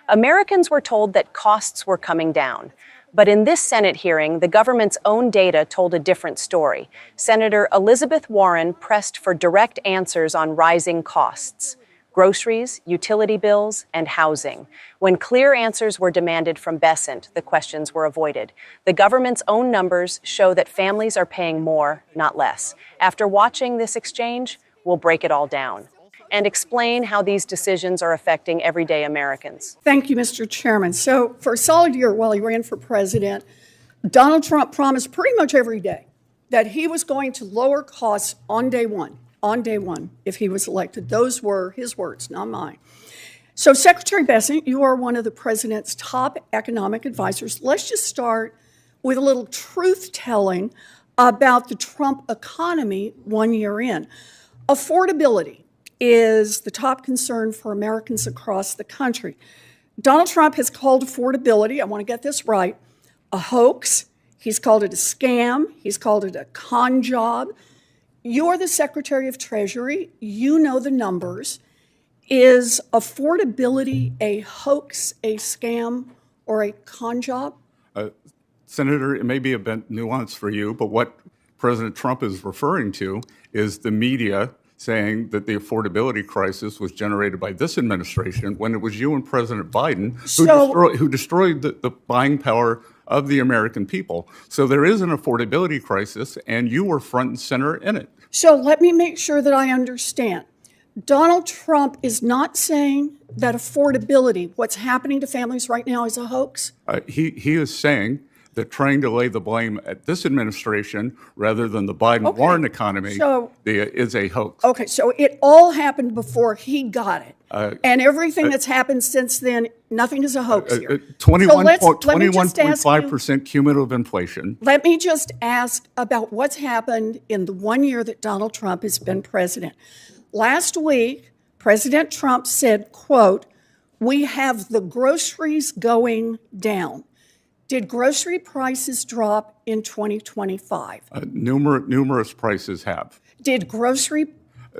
Americans were told that costs were coming down. But in this Senate hearing, the government's own data told a different story. Senator Elizabeth Warren pressed for direct answers on rising costs: groceries, utility bills, and housing. When clear answers were demanded from Bessent, the questions were avoided. The government's own numbers show that families are paying more, not less. After watching this exchange, we'll break it all down and explain how these decisions are affecting everyday Americans. Thank you, Mr. Chairman. So for a solid year while he ran for president, Donald Trump promised pretty much every day that he was going to lower costs on day one, if he was elected. Those were his words, not mine. So Secretary Bessent, you are one of the president's top economic advisors. Let's just start with a little truth-telling about the Trump economy 1 year in. Affordability is the top concern for Americans across the country. Donald Trump has called affordability, I want to get this right, a hoax. He's called it a scam. He's called it a con job. You're the Secretary of Treasury. You know the numbers. Is affordability a hoax, a scam, or a con job? Senator, it may be a bit nuanced for you, but what President Trump is referring to is the media saying that the affordability crisis was generated by this administration when it was you and President Biden who destroyed the buying power of the American people. So there is an affordability crisis, and you were front and center in it. So let me make sure that I understand. Donald Trump is not saying that affordability, what's happening to families right now, is a hoax? He is saying that trying to lay the blame at this administration rather than the Biden-Warren economy is a hoax. Okay, so it all happened before he got it. And everything that's happened since then, nothing is a hoax here. 21.5% cumulative inflation. Let me just ask about what's happened in the 1 year that Donald Trump has been president. Last week, President Trump said, quote, "We have the groceries going down." Did grocery prices drop in 2025? Numerous prices have. Did grocery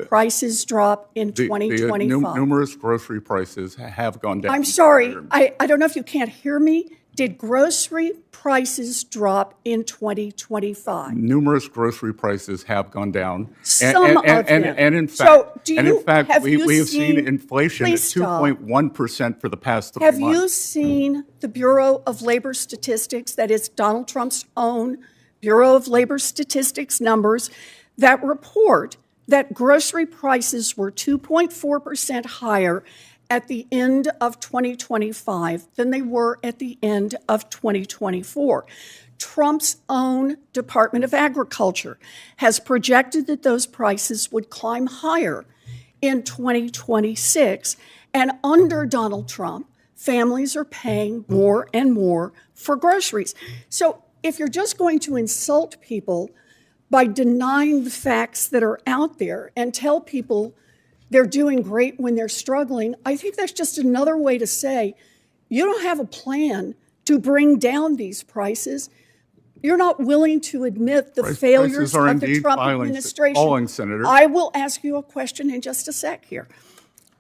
prices drop in 2025? Numerous grocery prices have gone down. I'm sorry, I don't know if you can't hear me. Did grocery prices drop in 2025? Numerous grocery prices have gone down. Some of them. And in fact, we have seen inflation at 2.1% for the past 3 months. Have you seen the Bureau of Labor Statistics, that is Donald Trump's own Bureau of Labor Statistics numbers, that report that grocery prices were 2.4% higher at the end of 2025 than they were at the end of 2024. Trump's own Department of Agriculture has projected that those prices would climb higher in 2026. And under Donald Trump, families are paying more and more for groceries. So if you're just going to insult people by denying the facts that are out there and tell people they're doing great when they're struggling, I think that's just another way to say you don't have a plan to bring down these prices. You're not willing to admit the failures of the Trump administration. Senator. I will ask you a question in just a sec here.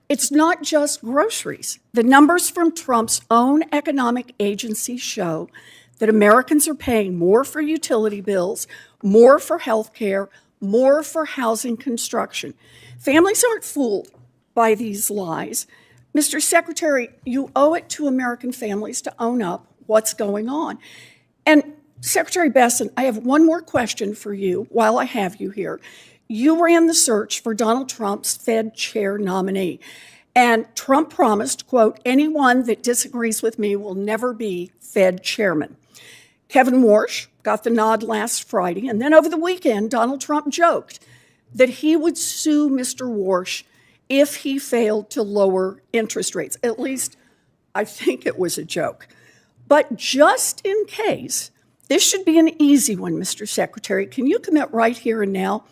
It's not just groceries. The numbers from Trump's own economic agency show that Americans are paying more for utility bills, more for health care, more for housing construction. Families aren't fooled by these lies. Mr. Secretary, you owe it to American families to own up what's going on. And Secretary Bessent, I have one more question for you while I have you here. You ran the search for Donald Trump's Fed chair nominee. And Trump promised, quote, "Anyone that disagrees with me will never be Fed chairman." Kevin Warsh got the nod last Friday. And then over the weekend, Donald Trump joked that he would sue Mr. Warsh if he failed to lower interest rates. At least, I think it was a joke. But just in case, this should be an easy one, Mr. Secretary. Can you commit right here and now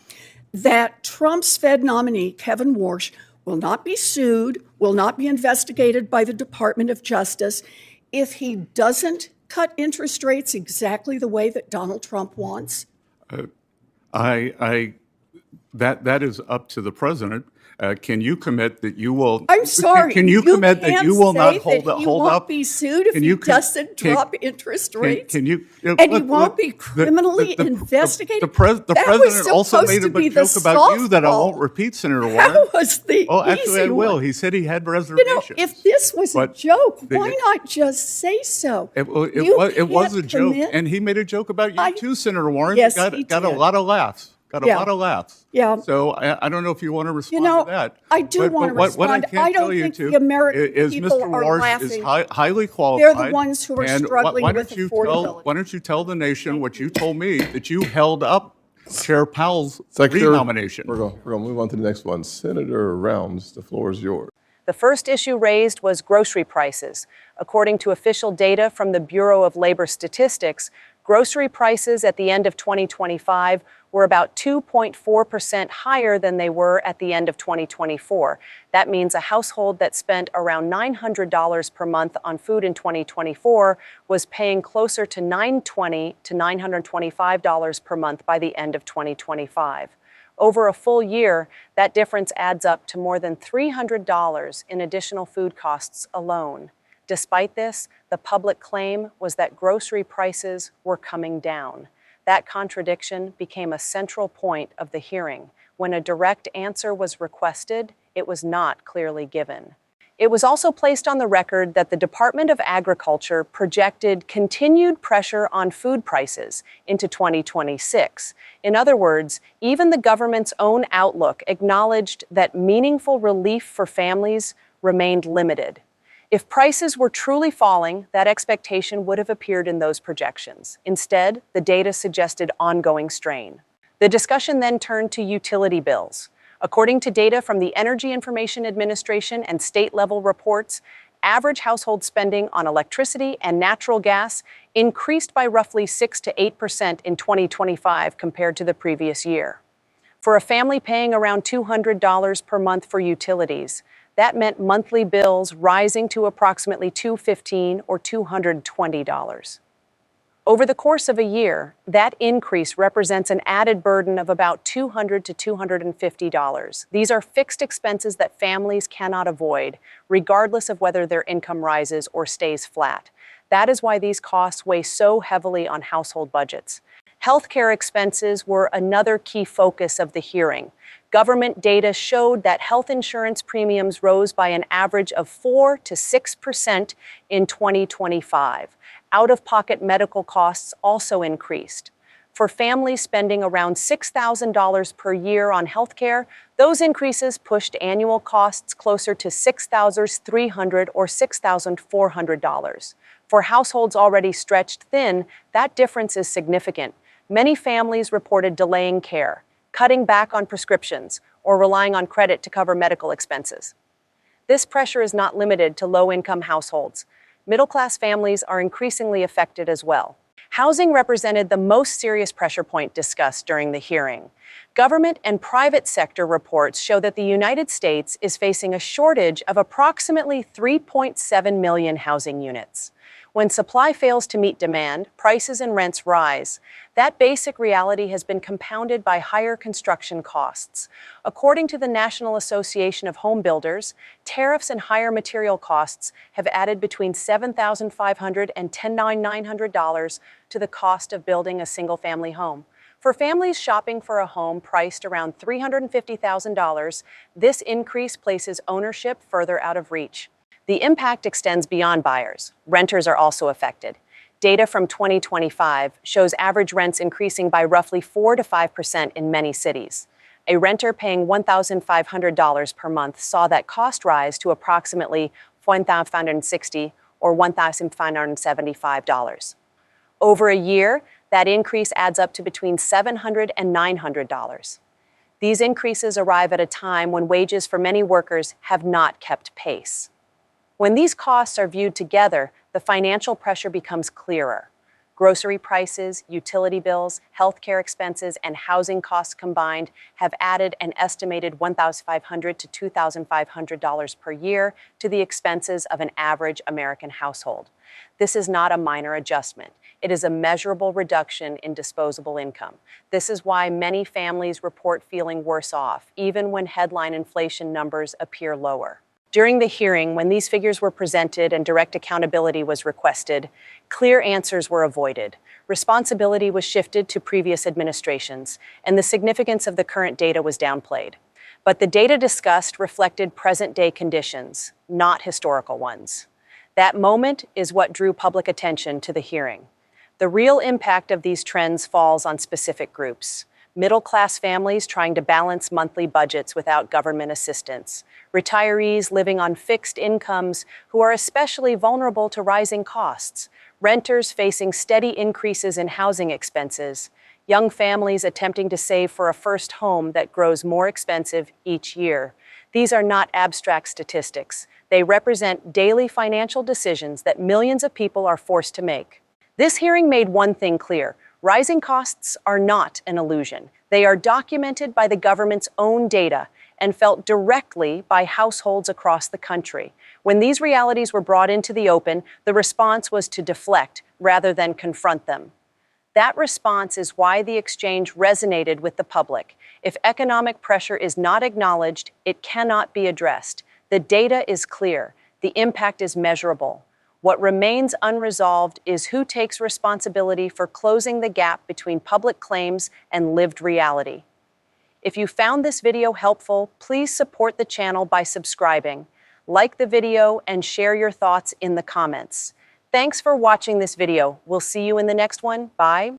that Trump's Fed nominee, Kevin Warsh, will not be sued, will not be investigated by the Department of Justice if he doesn't cut interest rates exactly the way that Donald Trump wants? That is up to the president. Can you commit that you will? I'm sorry. Can you commit that you will not hold He won't up? be sued if he doesn't drop interest rates. Can you? And he won't be criminally investigated. The president also made a joke about you that I won't repeat, Senator Warren. That was the actually, I easy will. one. He said he had reservations. If this was a joke, why not just say so? It was a joke, and he made a joke about you too, Senator Warren. Yes, he got a lot of laughs. Got a lot of laughs. Yeah. So I don't know if you want to respond to that. I do want to respond. What I can't tell you the American people Mr. are Walsh laughing. is highly qualified. They're the ones who are struggling with affordability. Why don't you tell the nation what you told me, that you held up Chair Powell's Secretary, renomination? We're going to move on to the next one. Senator Rounds, the floor is yours. The first issue raised was grocery prices. According to official data from the Bureau of Labor Statistics, grocery prices at the end of 2025 were about 2.4% higher than they were at the end of 2024. That means a household that spent around $900 per month on food in 2024 was paying closer to $920 to $925 per month by the end of 2025. Over a full year, that difference adds up to more than $300 in additional food costs alone. Despite this, the public claim was that grocery prices were coming down. That contradiction became a central point of the hearing. When a direct answer was requested, it was not clearly given. It was also placed on the record that the Department of Agriculture projected continued pressure on food prices into 2026. In other words, even the government's own outlook acknowledged that meaningful relief for families remained limited. If prices were truly falling, that expectation would have appeared in those projections. Instead, the data suggested ongoing strain. The discussion then turned to utility bills. According to data from the Energy Information Administration and state-level reports, average household spending on electricity and natural gas increased by roughly 6 to 8% in 2025 compared to the previous year. For a family paying around $200 per month for utilities, that meant monthly bills rising to approximately $215 or $220. Over the course of a year, that increase represents an added burden of about $200 to $250. These are fixed expenses that families cannot avoid, regardless of whether their income rises or stays flat. That is why these costs weigh so heavily on household budgets. Healthcare expenses were another key focus of the hearing. Government data showed that health insurance premiums rose by an average of 4 to 6% in 2025. Out-of-pocket medical costs also increased. For families spending around $6,000 per year on healthcare, those increases pushed annual costs closer to $6,300 or $6,400. For households already stretched thin, that difference is significant. Many families reported delaying care, cutting back on prescriptions, or relying on credit to cover medical expenses. This pressure is not limited to low-income households. Middle-class families are increasingly affected as well. Housing represented the most serious pressure point discussed during the hearing. Government and private sector reports show that the United States is facing a shortage of approximately 3.7 million housing units. When supply fails to meet demand, prices and rents rise. That basic reality has been compounded by higher construction costs. According to the National Association of Home Builders, tariffs and higher material costs have added between $7,500 and $10,900 to the cost of building a single-family home. For families shopping for a home priced around $350,000, this increase places ownership further out of reach. The impact extends beyond buyers. Renters are also affected. Data from 2025 shows average rents increasing by roughly 4 to 5% in many cities. A renter paying $1,500 per month saw that cost rise to approximately $1,560 or $1,575. Over a year, that increase adds up to between $700 and $900. These increases arrive at a time when wages for many workers have not kept pace. When these costs are viewed together, the financial pressure becomes clearer. Grocery prices, utility bills, healthcare expenses, and housing costs combined have added an estimated $1,500 to $2,500 per year to the expenses of an average American household. This is not a minor adjustment. It is a measurable reduction in disposable income. This is why many families report feeling worse off, even when headline inflation numbers appear lower. During the hearing, when these figures were presented and direct accountability was requested, clear answers were avoided. Responsibility was shifted to previous administrations, and the significance of the current data was downplayed. But the data discussed reflected present-day conditions, not historical ones. That moment is what drew public attention to the hearing. The real impact of these trends falls on specific groups. Middle-class families trying to balance monthly budgets without government assistance. Retirees living on fixed incomes who are especially vulnerable to rising costs. Renters facing steady increases in housing expenses. Young families attempting to save for a first home that grows more expensive each year. These are not abstract statistics. They represent daily financial decisions that millions of people are forced to make. This hearing made one thing clear. Rising costs are not an illusion. They are documented by the government's own data and felt directly by households across the country. When these realities were brought into the open, the response was to deflect rather than confront them. That response is why the exchange resonated with the public. If economic pressure is not acknowledged, it cannot be addressed. The data is clear. The impact is measurable. What remains unresolved is who takes responsibility for closing the gap between public claims and lived reality. If you found this video helpful, please support the channel by subscribing, like the video, and share your thoughts in the comments. Thanks for watching this video. We'll see you in the next one. Bye.